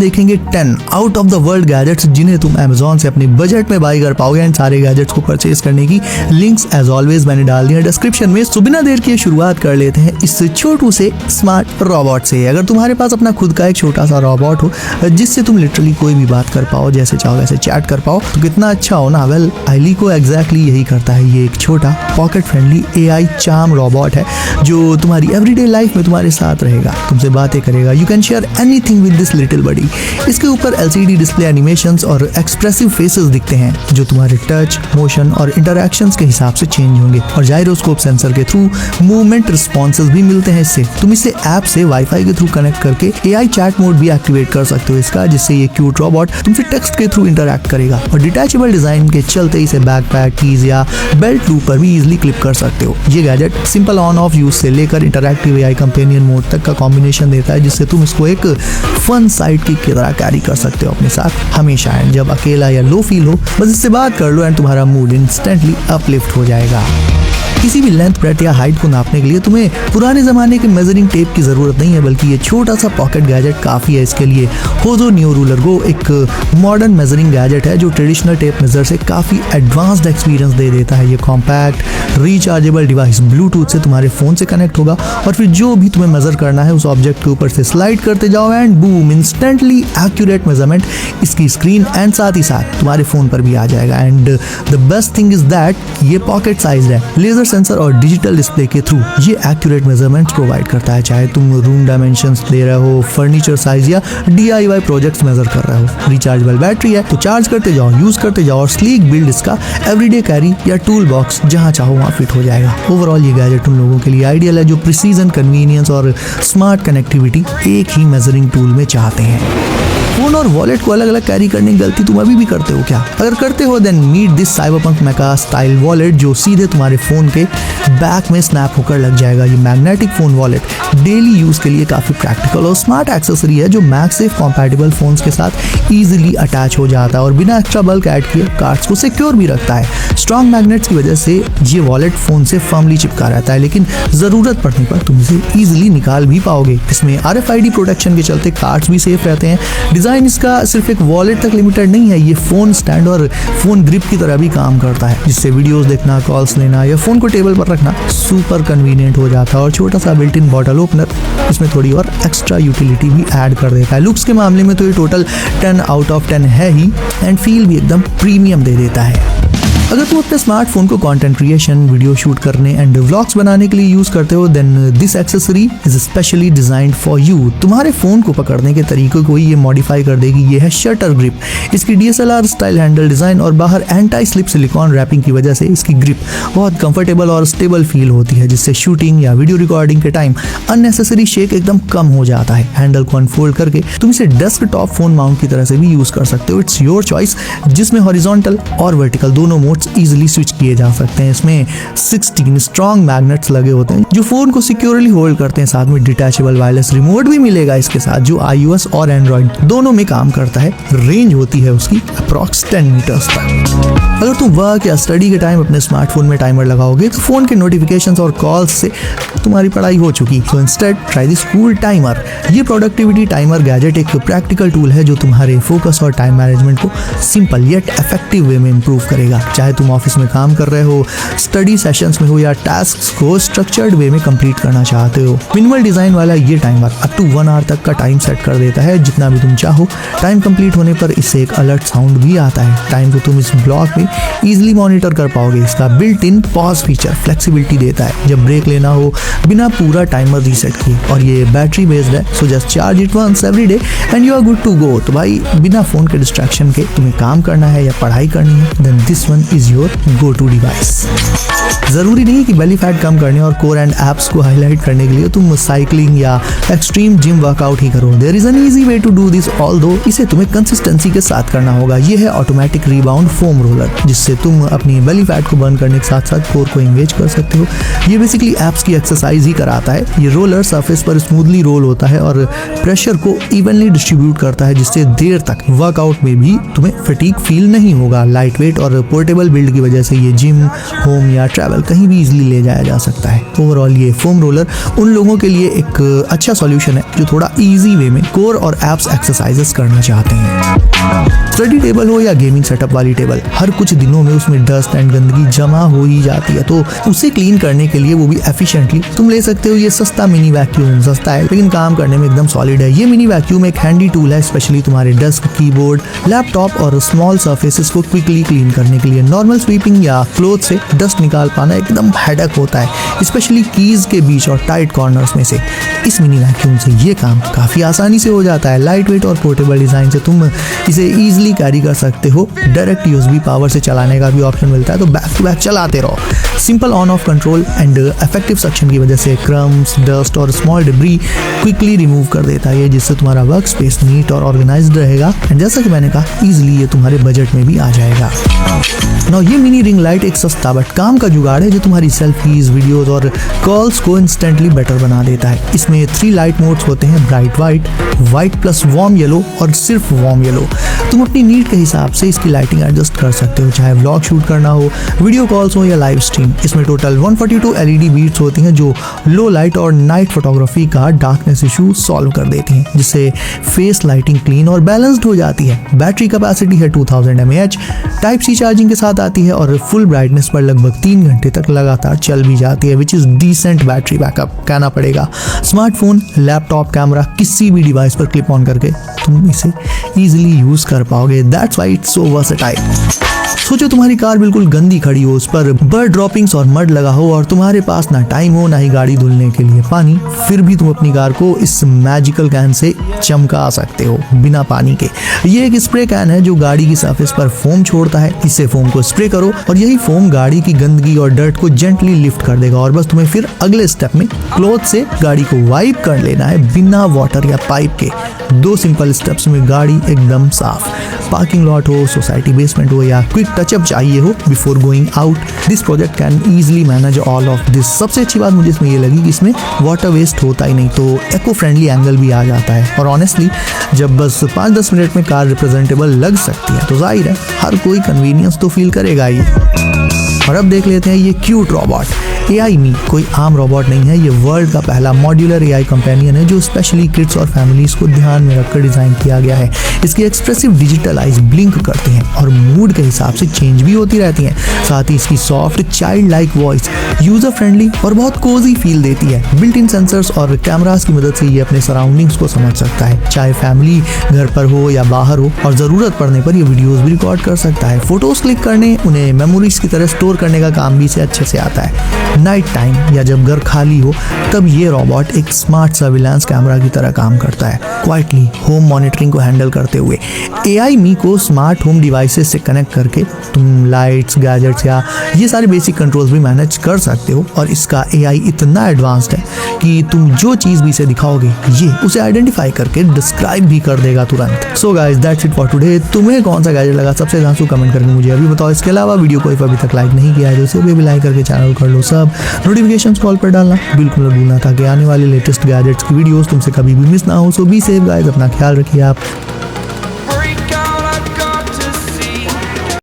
देखेंगे 10 out of the world gadgets जिन्हें तुम Amazon से अपने बजट में बाई कर पाओगे। एंड सारे गैजेट्स को परचेज करने की लिंक्स एज ऑलवेज मैंने डाल दिया डिस्क्रिप्शन में। सो बिना देर किए शुरुआत कर लेते हैं इस छोटू से स्मार्ट रोबोट से। अगर तुम्हारे पास अपना खुद का एक छोटा सा रोबोट हो जिससे तुम लिटरली कोई भी बात कर पाओ, जैसे चाहो वैसे चैट कर पाओ, तो कितना अच्छा हो ना। वेल आइलीको एग्जैक्टली यही करता है। ये एक छोटा pocket friendly AI charm robot है जो तुम्हारी एवरीडे लाइफ में तुम्हारे साथ रहेगा, तुमसे बातें करेगा। You can share anything with this little buddy. इसके ऊपर LCD डिस्प्ले एनिमेशंस और एक्सप्रेसिव फेसेस दिखते हैं जो तुम्हारे टच, मोशन और इंटरैक्शंस के हिसाब से चेंज होंगे। और जायरोस्कोप सेंसर के थ्रू मूवमेंट रिस्पॉन्सेस भी मिलते हैं इससे। तुम इसे ऐप से वाईफाई के थ्रू कनेक्ट करके AI चैट मोड भी एक्टिवेट कर सकते हो इसका, जिससे ये क्यूट रोबोट तुमसे टेक्स्ट के थ्रू इंटरैक्ट करेगा। और डिटैचेबल डिजाइन के चलते इसे बैकपैक, कीज या बेल्ट लूप पर भी इजिली क्लिप कर सकते हो। ये gadget simple on off use से लेकर इंटरैक्टिव AI कंपेनियन मोड तक का कॉम्बिनेशन देता है, जिससे तुम इसको एक फन साइड की तरह कैरी कर सकते हो अपने साथ हमेशा। एंड जब अकेला या लो फील हो बस इससे बात कर लो एंड तुम्हारा मूड इंस्टेंटली अपलिफ्ट हो जाएगा। किसी भी लेंथ, ब्रेथ या हाइट को नापने के लिए तुम्हें पुराने जमाने के मेजरिंग टेप की जरूरत नहीं है, बल्कि ये छोटा सा पॉकेट गैजेट काफी है इसके लिए। होजो न्यू रूलर गो एक मॉडर्न मेजरिंग गैजेट है जो ट्रेडिशनल टेप मेजर से काफी एडवांस्ड एक्सपीरियंस दे देता है। ये कॉम्पैक्ट रिचार्जेबल डिवाइस ब्लूटूथ से तुम्हारे फोन से कनेक्ट होगा और फिर जो भी तुम्हें मेजर करना है उस ऑब्जेक्ट के ऊपर से स्लाइड करते जाओ and boom, instantly accurate measurement इसकी स्क्रीन एंड साथ ही साथ तुम्हारे फोन पर भी आ जाएगा। And the best thing is that ये पॉकेट साइज है। लेजर सेंसर और डिजिटल डिस्प्ले के थ्रू ये एक्यूरेट मेजरमेंट्स प्रोवाइड करता है, चाहे तुम रूम डायमेंशंस दे रहे हो, फर्नीचर साइज या DIY प्रोजेक्ट्स मेजर कर रहे हो। रिचार्जेबल बैटरी है तो चार्ज करते जाओ, यूज करते जाओ। और स्लीक बिल्ड इसका एवरीडे कैरी या टूल बॉक्स जहां चाहो वहां फिट हो जाएगा। ओवरऑल ये गैजेट उन लोगों के लिए आइडियल है जो प्रिसीजन, कन्वीनियंस और स्मार्ट कनेक्टिविटी एक ही मेजरिंग टूल में चाहते हैं। फोन और वॉलेट को अलग अलग कैरी करने की गलती तुम अभी भी करते हो क्या? अगर करते हो then meet this cyberpunk mecha style wallet जो सीधे तुम्हारे फोन के बैक में स्नैप होकर लग जाएगा। ये magnetic phone wallet daily use के लिए काफी प्रैक्टिकल और स्मार्ट एक्सेसरी है जो मैगसेफ कंपैटिबल फोन्स के साथ इजीली अटैच हो जाता है और बिना एक्स्ट्रा बल्क ऐड किए कार्ड्स को सिक्योर भी रखता है। स्ट्रॉन्ग मैग्नेट्स की वजह से ये वॉलेट फोन से फर्मली चिपका रहता है, लेकिन जरूरत पड़ने पर तुम इसे इजीली निकाल भी पाओगे। इसमें RFID प्रोटेक्शन के चलते कार्ड्स भी सेफ रहते हैं। डिजाइन इसका सिर्फ एक वॉलेट तक लिमिटेड नहीं है, ये फोन स्टैंड और फोन ग्रिप की तरह भी काम करता है, जिससे वीडियोस देखना, कॉल्स लेना या फोन को टेबल पर रखना सुपर कन्वीनियंट हो जाता है। और छोटा सा बिल्ट इन बॉटल ओपनर इसमें थोड़ी और एक्स्ट्रा यूटिलिटी भी ऐड कर देता है। लुक्स के मामले में तो ये टोटल 10 आउट ऑफ 10 है ही एंड फील भी एकदम प्रीमियम दे देता है। अगर तुम अपने स्मार्टफोन को कंटेंट क्रिएशन, वीडियो शूट करने एंड व्लॉग्स बनाने के लिए यूज करते हो then this accessory is specially designed for you. तुम्हारे फोन को पकड़ने के तरीके को ये मॉडिफाई कर देगी। ये है शटर ग्रिप। इसकी DSLR स्टाइल हैंडल डिजाइन और बाहर एंटी स्लिप सिलिकॉन रैपिंग की वजह से इसकी ग्रिप बहुत कंफर्टेबल और स्टेबल फील होती है, जिससे शूटिंग या वीडियो रिकॉर्डिंग के टाइम अननेसेसरी शेक एकदम कम हो जाता है। हैंडल को अनफोल्ड करके तुम इसे डेस्कटॉप फोन माउंट की तरह से भी यूज कर सकते हो। इट्स योर चॉइस, जिसमें हॉरिजॉन्टल और वर्टिकल दोनों मोड्स इजीली स्विच किए जा सकते हैं। इसमें 16 स्ट्रॉन्ग मैग्नेट्स लगे होते हैं जो फोन को सिक्योरली होल्ड करते हैं। साथ में डिटैचेबल वायरलेस रिमोट भी मिलेगा इसके साथ, जो iOS और एंड्रॉइड दोनों में काम करता है। रेंज होती है उसकी अप्रॉक्स 10 मीटर्स तक। अगर तुम वर्क या स्टडी के टाइम अपने स्मार्टफोन में टाइमर लगाओगे तो फोन के नोटिफिकेशंस और कॉल्स से तुम्हारी पढ़ाई हो चुकी। So instead try this cool timer. ये प्रोडक्टिविटी टाइमर गैजेट एक प्रैक्टिकल टूल है जो तुम्हारे फोकस और टाइम मैनेजमेंट को सिंपल येट इफेक्टिव वे में इंप्रूव करेगा। चाहे तुम ऑफिस में काम कर रहे हो, स्टडी सेशंस में हो या टास्क्स को स्ट्रक्चर्ड वे में कंप्लीट करना चाहते हो, मिनिमल डिजाइन वाला ये टाइमर अप टू 1 आवर तक का टाइम सेट कर देता है जितना भी तुम चाहो। टाइम कंप्लीट होने पर इससे एक अलर्ट साउंड भी आता है। टाइम को तुम इस ब्लॉक में इजीली मॉनिटर कर पाओगे। इसका built in pause feature flexibility देता है जब ब्रेक लेना हो बिना पूरा टाइमर रीसेट किए। और ये बैटरी बेस्ड है, so just charge it once every day and you are good to go. तो भाई बिना फोन के डिस्ट्रैक्शन के तुम्हें काम करना है या पढ़ाई करनी है then this one is your go to device. जरूरी नहीं कि बेली फैट कम करने और कोर एंड एप्स को हाईलाइट करने के लिए तुम साइकिलिंग या एक्सट्रीम जिम वर्कआउट ही करो। There is an easy way to do this, although इसे तुम्हें कंसिस्टेंसी के साथ करना होगा। ये है ऑटोमेटिक रिबाउंड फोम रोलर, जिससे तुम अपनी बेली फैट को बर्न करने के साथ साथ कोर को एंगेज कर सकते हो। ये बेसिकली एप्स की एक्सरसाइज ही कराता है। ये रोलर सरफेस पर स्मूथली रोल होता है और प्रेशर को इवनली डिस्ट्रीब्यूट करता है, जिससे देर तक वर्कआउट में भी तुम्हें फटीग फील नहीं होगा। लाइट वेट और पोर्टेबल सिंपल बिल्ड की वजह से ये जिम, होम या ट्रैवल कहीं भी इजीली ले जाया जा सकता है। ओवरऑल ये फोम रोलर उन लोगों के लिए एक अच्छा सॉल्यूशन है जो थोड़ा इजी वे में कोर और एप्स एक्सरसाइजेस करना चाहते हैं। स्टडी टेबल हो या गेमिंग सेटअप वाली टेबल, हर कुछ दिनों में उसमें डस्ट एंड गंदगी जमा हो ही जाती है, तो उसे क्लीन करने के लिए वो भी एफिशिएंटली तुम ले सकते हो ये सस्ता मिनी वैक्यूम। सस्ता है लेकिन काम करने में एकदम सॉलिड है। ये मिनी वैक्यूम एक हैंडी टूल है, स्पेशली तुम्हारे डेस्क, कीबोर्ड, लैपटॉप और स्मॉल सर्फेसेस को क्विकली क्लीन करने के लिए। नॉर्मल स्वीपिंग या क्लोथ से डस्ट निकाल पाना एकदम हेडेक होता है, स्पेशली कीज के बीच और टाइट कॉर्नर्स में से। इस मिनी वैक्यूम से ये काम काफी आसानी से हो जाता है। लाइट वेट और पोर्टेबल डिजाइन से तुम इसे इजीली कैरी कर सकते हो। डायरेक्ट यूएसबी पावर से चलाने का भी ऑप्शन मिलता है, तो बैक टू बैक चलाते रहो। Simple on off control and effective suction की वजह से क्रम्स, डस्ट और स्मॉल डिब्री क्विकली रिमूव कर देता है, जिससे तुम्हारा वर्क स्पेस नीट और ऑर्गेनाइज्ड रहेगा। एंड जैसा कि मैंने कहा, इजीली ये तुम्हारे बजट में भी आ जाएगा। नाउ ये मिनी रिंग लाइट एक सस्ता बट काम का जुगाड़ है जो तुम्हारी सेल्फीज, वीडियोस और कॉल्स को इंस्टेंटली बेटर बना देता है। इसमें 3 लाइट मोड्स होते हैं, bright white, white plus warm yellow और सिर्फ वार्म येलो। तुम अपनी नीड के हिसाब से इसकी लाइटिंग एडजस्ट कर सकते हो, चाहे व्लॉग शूट करना हो, वीडियो कॉल्स हो या लाइव स्ट्रीम। इसमें टोटल 142 LED बीट्स होती हैं जो लो लाइट और नाइट फोटोग्राफी का डार्कनेस इशू सॉल्व कर देती हैं, जिससे फेस लाइटिंग क्लीन और बैलेंस्ड हो जाती है। बैटरी कैपेसिटी है 2000 mAh, टाइप सी चार्जिंग के साथ आती है और फुल ब्राइटनेस पर लगभग 3 घंटे तक लगातार चल भी जाती है, which is decent battery backup कहना पड़ेगा। स्मार्टफोन, लैपटॉप, कैमरा किसी भी डिवाइस पर क्लिप ऑन करके तुम इसे इजीली यूज कर पाओगे। That's why it's so versatile. सोचो तुम्हारी कार बिल्कुल गंदी खड़ी हो, उस पर बर्ड ड्रॉपिंग्स और मड लगा हो और तुम्हारे पास ना टाइम हो ना ही गाड़ी धुलने के लिए पानी, फिर भी तुम अपनी कार को इस मैजिकल कैन से चमका सकते हो बिना पानी के। ये एक स्प्रे कैन है जो गाड़ी की सरफेस पर फोम छोड़ता है। इससे फोम को स्प्रे करो और यही फोम गाड़ी की गंदगी और डर्ट को जेंटली लिफ्ट कर देगा और बस तुम्हें फिर अगले स्टेप में क्लॉथ से गाड़ी को वाइप कर लेना है बिना वाटर या पाइप के। 2 सिंपल स्टेप्स में गाड़ी एकदम साफ। पार्किंग लॉट हो, सोसाइटी बेसमेंट हो या क्विक टचअप चाहिए हो before going out, this project can easily manage all of this. सबसे अच्छी बात मुझे इसमें ये लगी कि इसमें वाटर वेस्ट होता ही नहीं, तो एको फ्रेंडली एंगल भी आ जाता है। और ऑनेस्टली जब बस 5-10 मिनट में कार रिप्रेजेंटेबल लग सकती है तो जाहिर है हर कोई कन्वीनियंस तो फील करेगा ही। और अब देख लेते हैं ये क्यूट रोबोट। AI मी कोई आम रोबोट नहीं है, ये वर्ल्ड का पहला मॉड्यूलर AI कंपेनियन है जो स्पेशली किड्स और फैमिलीज को ध्यान में रखकर डिजाइन किया गया है। इसकी एक्सप्रेसिव डिजिटल आइज ब्लिंक करते हैं और मूड के हिसाब से चेंज भी होती रहती हैं। साथ ही इसकी soft child like voice user friendly और बहुत कोजी फील देती है। बिल्ट इन सेंसर्स और कैमरास की मदद से ये अपने सराउंडिंग्स को समझ सकता है, चाहे फैमिली घर पर हो या बाहर हो, और जरूरत पड़ने पर ये वीडियोस भी रिकॉर्ड कर सकता है। फोटोज क्लिक करने, उन्हें मेमोरीज की तरह स्टोर करने का काम भी इसे अच्छे से आता है। नाइट टाइम या जब घर खाली हो तब ये रोबोट एक स्मार्ट सर्विलांस कैमरा की तरह काम करता है, क्वाइटली होम मॉनिटरिंग को हैंडल करते हुए। AI मी को स्मार्ट होम डिवाइसेस से कनेक्ट करके तुम लाइट्स, गैजेट्स या ये सारे बेसिक कंट्रोल्स भी मैनेज कर सकते हो। और इसका AI इतना एडवांस्ड है कि तुम जो चीज़ भी इसे दिखाओगे ये उसे आइडेंटिफाई करके डिस्क्राइब भी कर देगा तुरंत। So guys that's it for today. तुम्हें कौन सा गैजेट लगा सबसे ज़्यादा कमेंट करके मुझे अभी बताओ। इसके अलावा वीडियो को अभी तक लाइक नहीं किया है तो उसे भी लाइक करके चैनल कर लो सब। नोटिफिकेशंस कॉल पर डालना बिल्कुल न भूलना ताकि आने वाले लेटेस्ट गैजेट्स की वीडियोस तुमसे कभी भी मिस ना हो। सो बी सेफ गाइस, अपना ख्याल रखिए आप।